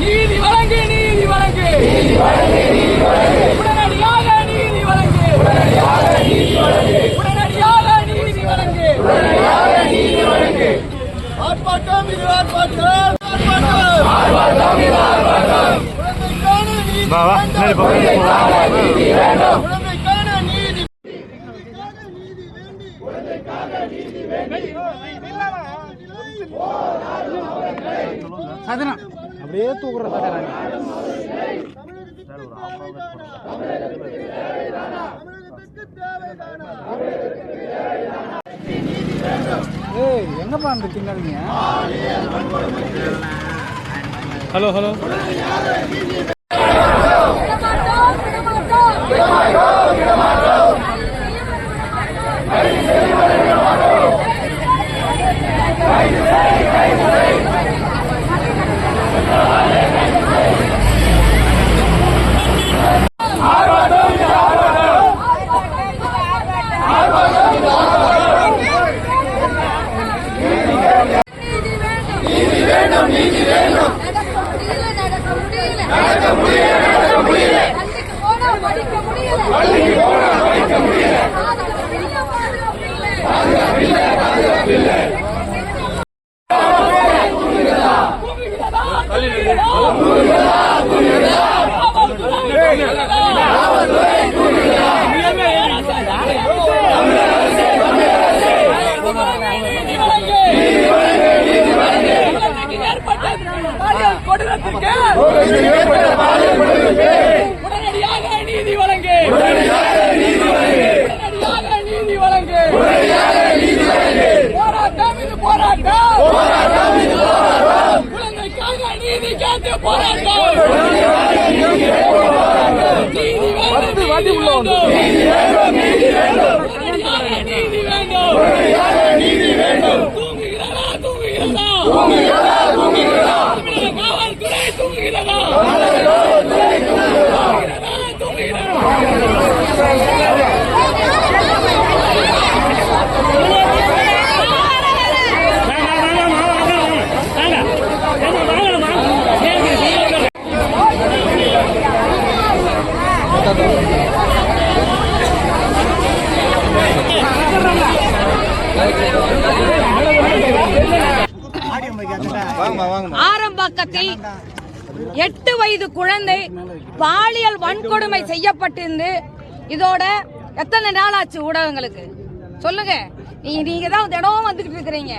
நீதி வழங்கு, நீதி வழங்கு, உடனடியாக நீதி வழங்கு, உடனடியாக நீதி வழங்கு. ஆர்ப்பாட்டம் இது ஆர்ப்பாட்டம், ஆர்ப்பாட்டம் இது ஆர்ப்பாட்டம். குழந்தைக்கான நீதி வேண்டும், குழந்தைக்கான நீதி, குழந்தைக்கான நீதி வேண்டும். அப்படியே தூக்குற எங்கப்பா அந்த தின்னாங்க. ஹலோ ஹலோ உடனடியாக நீதி வழங்கு, போராட்டம் இது போராட்டம், குழந்தைக்காக நீதி கேட்டு போராட்டம். நீதி வேண்டும், தூங்குகிறதா காவல்துறை தூங்குகிறதா? ஆரம்பத்தில் 8 வயது குழந்தை பாலியல் வன்கொடுமை செய்யப்பட்டிருந்து இதோட எத்தனை நாள் ஆச்சு? ஊடகங்களுக்கு சொல்லுங்க. நீங்க தான் தினமும் வந்துகிட்டு இருக்கிறீங்க.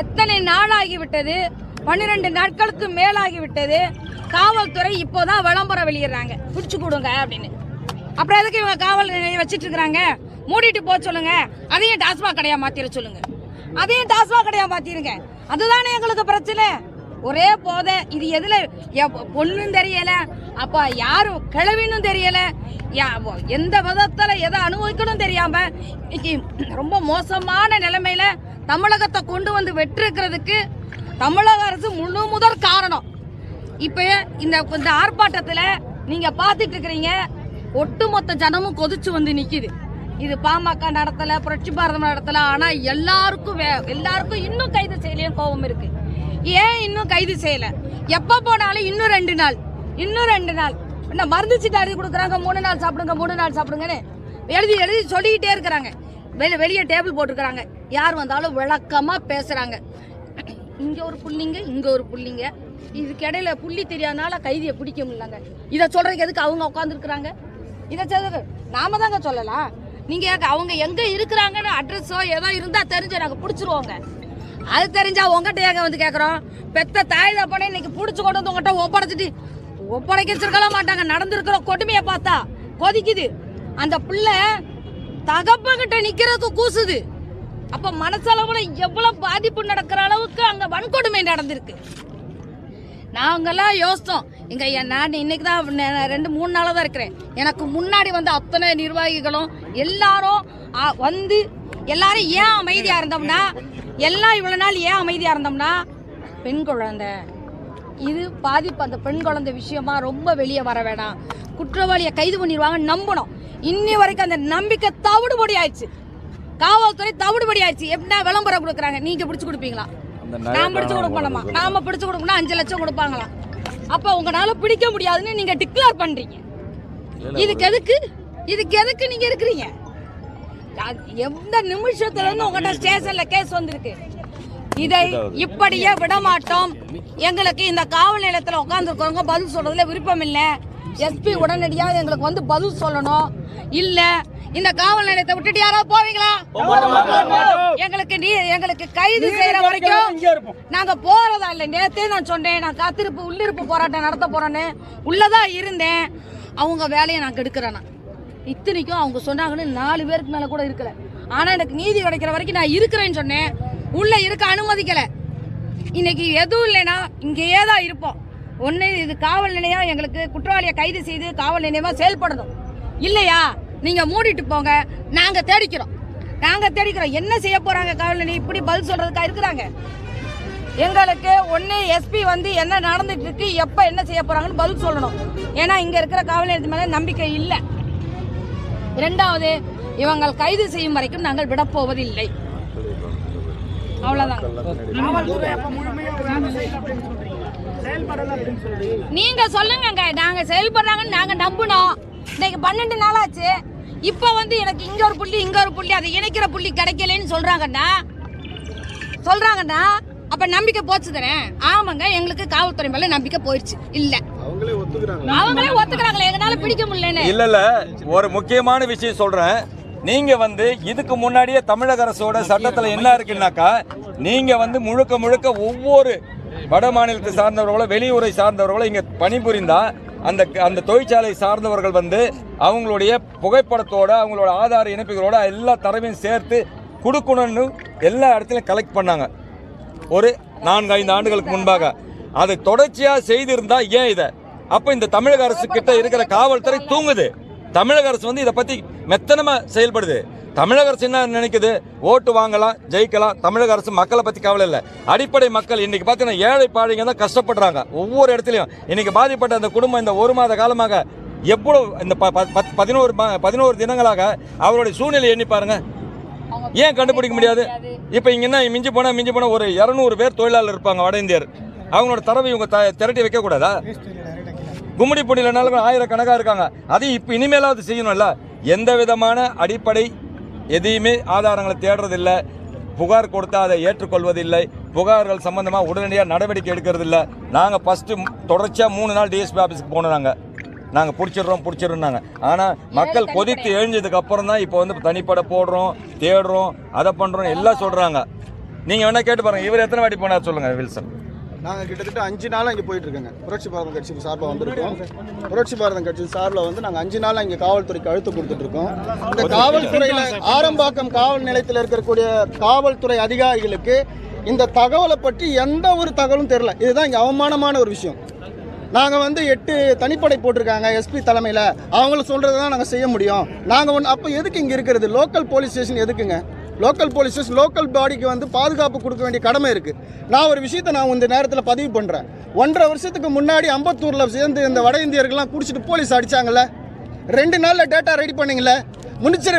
எத்தனை நாள் ஆகிவிட்டது? 12 நாட்களுக்கு மேலாகிவிட்டது. காவல்துறை இப்போதான் விளம்பரம் வெளியிடுறாங்க, பிடிச்சு கொடுங்க அப்படின்னு. அப்புறம் எதுக்கு இவங்க காவல் நிலையம் வச்சிட்டு இருக்காங்க? மூடிட்டு போக சொல்லுங்க. அதையும் டாஸ்மாக் கடையா மாத்திர சொல்லுங்க. அதையும் டாஸ்மாக் கடையா மாத்திருங்க. அதுதானே எங்களுக்கு பிரச்சனை. ஒரே போதை. இது எதுல பொண்ணும் தெரியல, அப்ப யாரும் கிழவின்னு தெரியல, எந்த விதத்துல எதை அனுபவிக்கணும் தெரியாம இன்னைக்கு ரொம்ப மோசமான நிலைமையில தமிழகத்தை கொண்டு வந்து வெற்றிருக்கிறதுக்கு தமிழக அரசு முழு முதற் காரணம். இப்ப இந்த ஆர்ப்பாட்டத்துல நீங்க பாத்துட்டு இருக்கிறீங்க, ஒட்டுமொத்த ஜனமும் கொதிச்சு வந்து நிக்குது. இது பாமக நடத்தல, புரட்சி பாரதம் நடத்தல. ஆனா எல்லாருக்கும் இன்னும் கைது செய்யலையும் கோபம் இருக்கு. ஏன் இன்னும் கைது செய்யல? எப்ப போனாலும் இன்னும் 2 நாள், இன்னும் 2 நாள். என்ன மருந்து சீட்டு எழுதி கொடுக்குறாங்க, 3 நாள் சாப்பிடுங்க, 3 நாள் சாப்பிடுங்கன்னு எழுதி சொல்லிக்கிட்டே இருக்கிறாங்க. வெளியே டேபிள் போட்டுருக்காங்க. யார் வந்தாலும் விளக்கமா பேசுறாங்க. இங்க ஒரு புள்ளிங்க, இங்க ஒரு புள்ளிங்க. இதுக்கு இடையில புள்ளி தெரியாதனால கைதியை பிடிக்க முடியலங்க. இதை சொல்றதுக்கு எதுக்கு அவங்க உட்கார்ந்து இருக்கிறாங்க? இதை நாம தாங்க சொல்லலாம். நீங்க அவங்க எங்க இருக்கிறாங்கன்னு அட்ரஸோ ஏதோ இருந்தா தெரிஞ்சு நாங்க பிடிச்சிருவோங்க. அது தெரிஞ்சா உங்ககிட்ட ஏங்க வந்து கேக்குறோம்? பெத்த தாய் தப்பனே இன்னைக்கு பிடிச்சு கொண்டு வந்து உங்ககிட்ட ஒப்படைச்சிருக்கலாம் மாட்டாங்க. நடந்திருக்கிற கொடுமையை பார்த்தா கொதிக்குது. அந்த பிள்ளை தகப்பகிட்ட நிக்கிறதுக்கு கூசுது. அப்ப மனசளவுல எவ்வளவு பாதிப்பு நடக்கிற அளவுக்கு அங்க வன்கொடுமை நடந்திருக்கு. நாங்கெல்லாம் யோசித்தோம். இங்க நான் இன்னைக்குதான் 2-3 நாளா தான் இருக்கிறேன். எனக்கு முன்னாடி வந்து அத்தனை நிர்வாகிகளும் எல்லாரும் வந்து எல்லாரும் ஏன் அமைதியா இருந்தோம்னா, எல்லாம் இவ்வளவு நாள் ஏன் அமைதியா இருந்தோம்னா, பெண் குழந்தை இது பாதிப்பு அந்த பெண் குழந்தை விஷயமா ரொம்ப வெளியே வர வேணாம், குற்றவாளியை கைது பண்ணிடுவாங்க நம்பணும். இன்னி வரைக்கும் அந்த நம்பிக்கை தவிடுபடி ஆயிடுச்சு. காவல்துறை தவிடுபடி ஆயிடுச்சு. எப்படின்னா விளம்பரம் கொடுக்குறாங்க, நீங்க பிடிச்சு கொடுப்பீங்களா? நான் பிடிச்சு கொடுக்கணுமா? நாம பிடிச்சு கொடுக்கணும் 5 லட்சம் கொடுப்பாங்களாம். அப்ப உங்களால பிடிக்க முடியாதுன்னு நீங்க டிக்ளேர் பண்றீங்க. இதுக்கு எதுக்கு நீங்க இருக்கிறீங்க? எந்த நிமிஷத்துல இருந்து உங்கள்கிட்ட ஸ்டேஷன்ல கேஸ் வந்திருக்கு. இதை இப்படியே விடமாட்டோம். எங்களுக்கு இந்த காவல் நிலையத்தில் உட்கார்ந்துருக்கவங்க பதில் சொல்றதுல விருப்பம் இல்லை. எஸ்பி உடனடியாக எங்களுக்கு வந்து பதில் சொல்லணும். இல்ல இந்த காவல் நிலையத்தை விட்டுட்டு யாராவது போவீங்களா? எங்களுக்கு கைது செய்யற வரைக்கும் நாங்க போறதா இல்லை. நேத்தே நான் சொன்னேன், நான் காத்திருப்பு உள்ளிருப்பு போராட்டம் நடத்த போறேன்னு. உள்ளதான் இருந்தேன். அவங்க வேலையை நான் கெடுக்கிறேன். இத்தனைக்கும் அவங்க சொன்னாங்கன்னு 4 பேருக்கு மேல கூட இருக்கல. ஆனா எனக்கு நீதி கிடைக்கிற வரைக்கும் நான் இருக்கிறேன்னு சொன்னேன். உள்ள இருக்க அனுமதிக்கல. இன்னைக்கு எதுவும் இல்லைன்னா இங்கேயே தான் இருப்போம். ஒன்னு இது காவல் நிலையம் எங்களுக்கு குற்றவாளியை கைது செய்து காவல் நிலையமா செயல்படணும். இல்லையா நீங்க மூடிட்டு போங்க, நாங்க தேடிக்கிறோம். என்ன செய்ய போறாங்க காவல் நிலையம்? இப்படி பதில் சொல்றதுக்கா இருக்கிறாங்க? எங்களுக்கு ஒன்னு எஸ்பி வந்து என்ன நடந்துட்டு இருக்கு, எப்ப என்ன செய்ய போறாங்கன்னு பதில் சொல்லணும். ஏன்னா இங்க இருக்கிற காவல் நிலையத்து மேல நம்பிக்கை இல்லை. 2வது, இவங்கள் கைது செய்யும் வரைக்கும் நாங்கள் விடப்போவதில்லை. அவ்வளவுதான். நீங்க சொல்லுங்க, நாங்க செயல்படுறாங்கன்னு நாங்க நம்பணும். இன்னைக்கு 12 நாள் ஆச்சு. இப்ப வந்து எனக்கு இங்க ஒரு புள்ளி அதை இணைக்கிற புள்ளி கிடைக்கலன்னு சொல்றாங்கன்னா அப்ப நம்பிக்கை போச்சு தானே? ஆமாங்க, எங்களுக்கு காவல்துறை மேல நம்பிக்கை போயிடுச்சு. இல்ல அவங்களே ஒத்துக்கிறாங்களே எங்களால பிடிக்க முடியலன்னு. இல்ல ஒரு முக்கியமான விஷயம் சொல்றேன். நீங்க வந்து இதுக்கு முன்னாடியே தமிழக அரசோட சட்டத்துல என்ன இருக்குன்னாக்கா, நீங்க வந்து முழுக்க ஒவ்வொரு வட மாநிலத்தை சார்ந்தவர்களோ வெளியூரை சார்ந்தவர்களோ இங்க பணிபுரிந்தா அந்த தொழிற்சாலை சார்ந்தவர்கள் வந்து அவங்களுடைய புகைப்படத்தோட அவங்களோட ஆதார இணைப்புகளோட எல்லா தரவையும் சேர்த்து கொடுக்கணும்னு எல்லா இடத்துலையும் கலெக்ட் பண்ணாங்க. ஒரு 4-5 ஆண்டுகளுக்கு முன்பாக அதை தொடர்ச்சியா செய்திருந்தா ஏன் இதை அப்ப இந்த தமிழக அரசு கிட்ட இருக்கிற காவல்துறை தூங்குது. தமிழக அரசு வந்து இதை பத்தி மெத்தனமா செயல்படுது. தமிழக அரசு என்ன நினைக்குது? ஓட்டு வாங்கலாம், ஜெயிக்கலாம். தமிழக அரசு மக்களை பத்தி கவலை இல்லை. அடிப்படை மக்கள் இன்னைக்கு பாத்தீங்கன்னா ஏழை பாழைங்க தான் கஷ்டப்படுறாங்க. ஒவ்வொரு இடத்துலயும் இன்னைக்கு பாதிப்பட்ட அந்த குடும்பம் இந்த 1 மாத காலமாக எவ்வளவு இந்த 11 தினங்களாக அவருடைய சூழ்நிலை எண்ணி பாருங்க. ஏன் கண்டுபிடிக்க முடியாது? இப்ப இங்க என்ன மிஞ்சி போனா ஒரு 200 பேர் தொழிலாளர் இருப்பாங்க வட இந்தியர். அவங்களோட தரவை இவங்க திரட்டி வைக்க கூடாதா? கும்மிடி பொடியிலனாலும் 1000 கணக்கா இருக்காங்க. அதையும் இப்ப இனிமேலாவது செய்யணும்ல. எந்த விதமான அடிப்படை எதையுமே ஆதாரங்களை தேடுறதில்லை. புகார் கொடுத்தா அதை ஏற்றுக்கொள்வதில்லை. புகார்கள் சம்பந்தமா உடனடியாக நடவடிக்கை எடுக்கிறதில்லை. நாங்கள் ஃபர்ஸ்ட் தொடர்ச்சியாக 3 நாள் டிஎஸ்பி ஆஃபீஸுக்கு போனோம். நாங்கள் பிடிச்சிடுறோம். ஆனால் மக்கள் கொதித்து எழுஞ்சதுக்கு அப்புறம் தான் இப்போ வந்து தனிப்படை போடுறோம், தேடுறோம், அதை பண்ணுறோம் எல்லாம் சொல்கிறாங்க. நீங்கள் வேணா கேட்டு பாருங்க. இவர் எத்தனை வாட்டி போனார் சொல்லுங்க வில்சன்? நாங்கள் கிட்டத்தட்ட 5 நாளாக இங்கே போயிட்டு இருக்கோங்க. புரட்சி பாரதம் கட்சிக்கு சார்பாக வந்திருக்கோம். புரட்சி பாரதம் கட்சி சார்பில் வந்து நாங்கள் 5 நாளாக இங்கே காவல்துறைக்கு அழுத்தம் கொடுத்துட்டு இருக்கோம். இந்த காவல்துறையில் ஆரம்பாக்கம் காவல் நிலையத்தில் இருக்கக்கூடிய காவல்துறை அதிகாரிகளுக்கு இந்த தகவலை பற்றி எந்த ஒரு தகவலும் தெரியல. இதுதான் இங்கே அவமானமான ஒரு விஷயம். நாங்கள் வந்து 8 தனிப்படை போட்டிருக்காங்க எஸ்பி தலைமையில். அவங்கள சொல்கிறது தான் நாங்கள் செய்ய முடியும். நாங்கள் அப்போ எதுக்கு இங்கே இருக்கிறது? லோக்கல் போலீஸ் ஸ்டேஷன் எதுக்குங்க? லோக்கல் போலீஸ் ஸ்டேஷன் லோக்கல் பாடிக்கு வந்து பாதுகாப்பு கொடுக்க வேண்டிய கடமை இருக்குது. நான் ஒரு விஷயத்தை இந்த நேரத்தில் பதிவு பண்ணுறேன். 1.5 வருஷத்துக்கு முன்னாடி அம்பத்தூரில் சேர்ந்து இந்த வட இந்தியர்கள்லாம் குடிச்சிட்டு போலீஸ் அடித்தாங்கல்ல. 2 நாளில் டேட்டா ரெடி பண்ணிங்கள.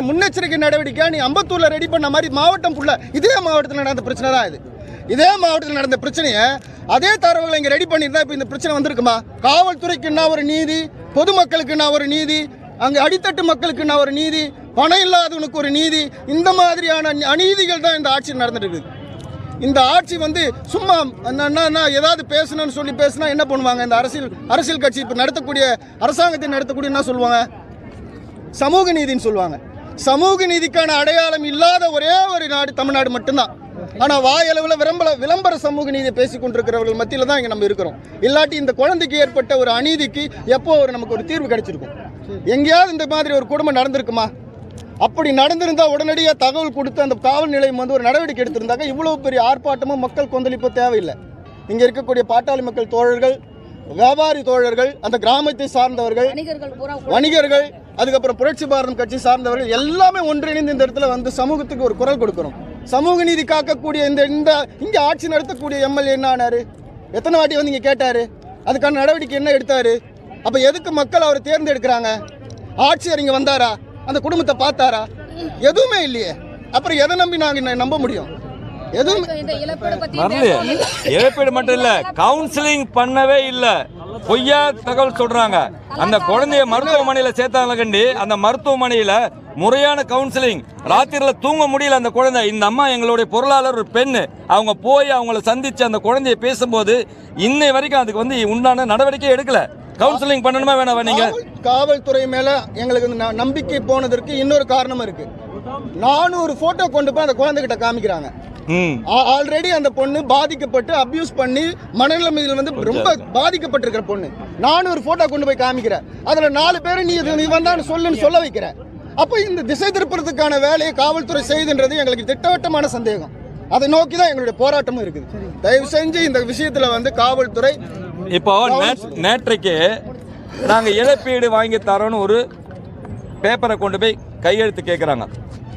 முன்னெச்சரிக்கை நடவடிக்கை நீ அம்பத்தூரில் ரெடி பண்ண மாதிரி மாவட்டம் ஃபுல்லாக இதே மாவட்டத்தில் நடந்த பிரச்சனை தான் இது. இதே மாவட்டத்தில் நடந்த பிரச்சனையை அதே தரவுகளை இங்கே ரெடி பண்ணியிருந்தா இப்போ இந்த பிரச்சனை வந்திருக்குமா? காவல்துறைக்குன்னா ஒரு நீதி, பொதுமக்களுக்குன்னா ஒரு நீதி, அங்கே அடித்தட்டு மக்களுக்குன்னா ஒரு நீதி, பணம் இல்லாதவனுக்கு ஒரு நீதி. இந்த மாதிரியான அநீதிகள் தான் இந்த ஆட்சி நடந்துட்டு இருக்குது. இந்த ஆட்சி வந்து சும்மா ஏதாவது பேசணும்னு சொல்லி பேசினா என்ன பண்ணுவாங்க? இந்த அரசியல் கட்சி இப்போ நடத்தக்கூடிய அரசாங்கத்தை நடத்தக்கூடிய என்ன சொல்லுவாங்க? சமூக நீதின்னு சொல்லுவாங்க. சமூக நீதிக்கான அடையாளம் இல்லாத ஒரே ஒரு நாடு தமிழ்நாடு மட்டும்தான். ஆனால் வாயளவில் விளம்பர சமூக நீதியை பேசிக் கொண்டிருக்கிறவர்கள் மத்தியில் தான் இங்கே நம்ம இருக்கிறோம். இல்லாட்டி இந்த குழந்தைக்கு ஏற்பட்ட ஒரு அநீதிக்கு எப்போ நமக்கு ஒரு தீர்வு கிடைச்சிருக்கும்? எங்கேயாவது இந்த மாதிரி ஒரு குடும்பம் நடந்திருக்குமா? அப்படி நடந்திருந்தால் உடனடியாக தகவல் கொடுத்து அந்த காவல் நிலையம் வந்து ஒரு நடவடிக்கை எடுத்திருந்தாங்க இவ்வளவு பெரிய ஆர்ப்பாட்டமும் மக்கள் கொந்தளிப்போ தேவையில்லை. இங்கே இருக்கக்கூடிய பாட்டாளி மக்கள் தோழர்கள், வியாபாரி தோழர்கள், அந்த கிராமத்தை சார்ந்தவர்கள், வணிகர்கள், அதுக்கப்புறம் புரட்சி பாரதம் கட்சி சார்ந்தவர்கள் எல்லாமே ஒன்றிணைந்து இந்த இடத்துல வந்து சமூகத்துக்கு ஒரு குரல் கொடுக்கணும். சமூக நீதி காக்கக்கூடிய இங்கே ஆட்சி நடத்தக்கூடிய எம்எல்ஏ என்ன ஆனாரு? எத்தனை வாட்டி வந்து இங்கே கேட்டாரு? அதுக்கான நடவடிக்கை என்ன எடுத்தாரு? அப்ப எதுக்கு மக்கள் அவரை தேர்ந்தெடுக்கிறாங்க? ஆட்சியர் இங்க வந்தாரா? அந்த குடும்பத்தை பார்த்தாரா? எதுவுமே இல்லையே. அப்புறம் எதை நம்பி நாங்க நம்ப முடியும்? எதுவும் வரலையே. இழப்பீடு மட்டும் இல்ல, கவுன்சிலிங் பண்ணவே இல்ல, பொய்யா தகவல் சொல்றாங்க. அந்த குழந்தைய மருத்துவமனையில சேர்த்தாங்க கண்டி, அந்த மருத்துவமனையில முறையான கவுன்சிலிங், ராத்திரில தூங்க முடியல அந்த குழந்தை. இந்த அம்மா எங்களுடைய பொருளாளர் ஒரு பெண்ணு, அவங்க போய் அவங்கள சந்திச்சு அந்த குழந்தைய பேசும்போது இன்னை வரைக்கும் அதுக்கு வந்து உண்டான நடவடிக்கை எடுக்கல. கவுன்சிலிங் பண்ணணுமா வேணாம்? நீங்க காவல்துறை மேல எங்களுக்கு நம்பிக்கை போனதற்கு இன்னொரு காரணம் இருக்கு. 400 போட்டோ கொண்டு போய் அந்த குழந்தைகிட்ட காமிக்கிறாங்க. ஆல்ரெடி அந்த பொண்ணு பாதிக்கப்பட்டு அபியூஸ் பண்ணி மனநிலைமையில் வந்து ரொம்ப பாதிக்கப்பட்டிருக்கிற பொண்ணு. 400 போட்டோ கொண்டு போய் காமிக்கிற, அதுல 4 பேரை நீ வந்தான்னு சொல்ல வைக்கிற. அப்ப இந்த திசை திருப்பறதுக்கான வேலையை காவல்துறை செய்துன்றது எங்களுக்கு திட்டவட்டமான சந்தேகம். அதை நோக்கி தான் எங்களுடைய போராட்டமும் இருக்குது. தயவு செஞ்சு இந்த விஷயத்துல வந்து காவல்துறை இப்போ நேற்றைக்கு நாங்க இழப்பீடு வாங்கி தரோன்னு ஒரு பேப்பரை கொண்டு போய் கையெழுத்து கேட்குறாங்க.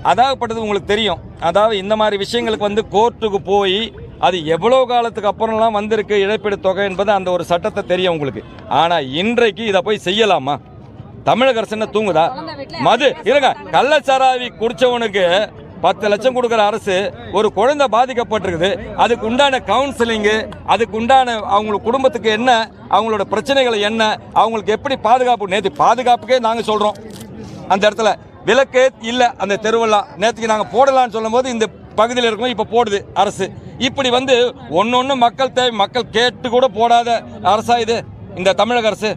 அதாகப்பட்டது உங்களுக்கு தெரியும். அதாவது இந்த மாதிரி விஷயங்களுக்கு வந்து கோர்ட்டுக்கு போய் அது எவ்வளோ காலத்துக்கு அப்புறம்லாம் வந்திருக்கு இழப்பீடு தொகை என்பது அந்த ஒரு சட்டத்தை தெரியும் உங்களுக்கு. ஆனால் இன்றைக்கு இதை போய் செய்யலாமா? தமிழக அரசு என்ன தூங்குதா? மது இருங்க, கள்ளச்சாராவி குடிச்சவனுக்கு 10 லட்சம் கொடுக்குற அரசு, ஒரு குழந்தை பாதிக்கப்பட்டிருக்குது, அதுக்கு உண்டான கவுன்சிலிங்கு, அதுக்கு உண்டான அவங்களுக்கு குடும்பத்துக்கு என்ன, அவங்களோட பிரச்சனைகள் என்ன, அவங்களுக்கு எப்படி பாதுகாப்பு, நேற்று பாதுகாப்புக்கே நாங்கள் சொல்கிறோம். அந்த இடத்துல விலக்கே இல்லை, அந்த தெருவெல்லாம் நேற்றுக்கு நாங்கள் போடலான்னு சொல்லும் போது இந்த பகுதியில் இருக்கோம், இப்போ போடுது அரசு. இப்படி வந்து ஒன்று மக்கள் தேவை, மக்கள் கேட்டு கூட போடாத அரசா இது இந்த தமிழக அரசு?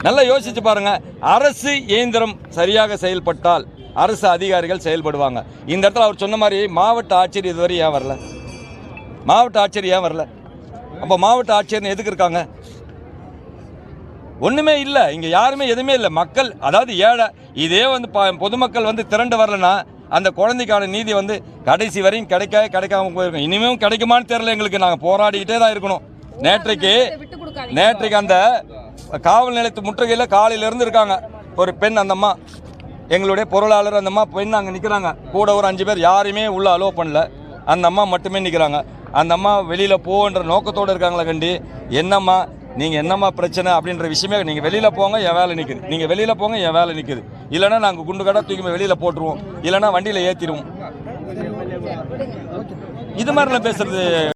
நல்லா யோசிச்சு பாருங்க. அரசு இயந்திரம் சரியாக செயல்பட்டால் அரசு அதிகாரிகள் செயல்படுவாங்க. இந்த இடத்துல அவர் சொன்ன மாதிரி மாவட்ட ஆட்சியர் இதுவரை ஏன் வரல? மாவட்ட ஆட்சியர் ஏன் வரல? அப்போ மாவட்ட ஆட்சியர் எதுக்கு இருக்காங்க? ஒண்ணுமே இல்லை, இங்க யாருமே எதுவுமே இல்லை. மக்கள் அதாவது ஏழை, இதே வந்து பொதுமக்கள் வந்து திரண்டு வரலன்னா அந்த குழந்தைக்கான நீதி வந்து கடைசி வரையும் கிடைக்காம போயிருக்கும். இனிமேல் கிடைக்குமான்னு தெரியல எங்களுக்கு. நாங்கள் போராடிக்கிட்டே தான் இருக்கணும். நேற்றைக்கு அந்த காவல் நிலையத்து முற்றுகையில் காலையிலேருந்து இருக்காங்க ஒரு பெண், அந்த அம்மா எங்களுடைய பொருளாளர், அந்த அம்மா பெண் அங்கே நிற்கிறாங்க. கூட ஒரு 5 பேர், யாரையுமே உள்ள அலோவ் பண்ணல, அந்த அம்மா மட்டுமே நிற்கிறாங்க. அந்த அம்மா வெளியில் போன்ற நோக்கத்தோடு இருக்காங்களா கண்டி? என்னம்மா நீங்கள் என்னம்மா பிரச்சனை அப்படின்ற விஷயமே, நீங்கள் வெளியில் போங்க என் வேலை நிற்குது, நீங்கள் வெளியில் போங்க என் வேலை நிற்குது, இல்லைன்னா நாங்கள் குண்டு கடை தூக்கி வெளியில் போட்டுருவோம், இல்லைன்னா வண்டியில் ஏற்றிடுவோம். இது மாதிரிலாம் பேசுறது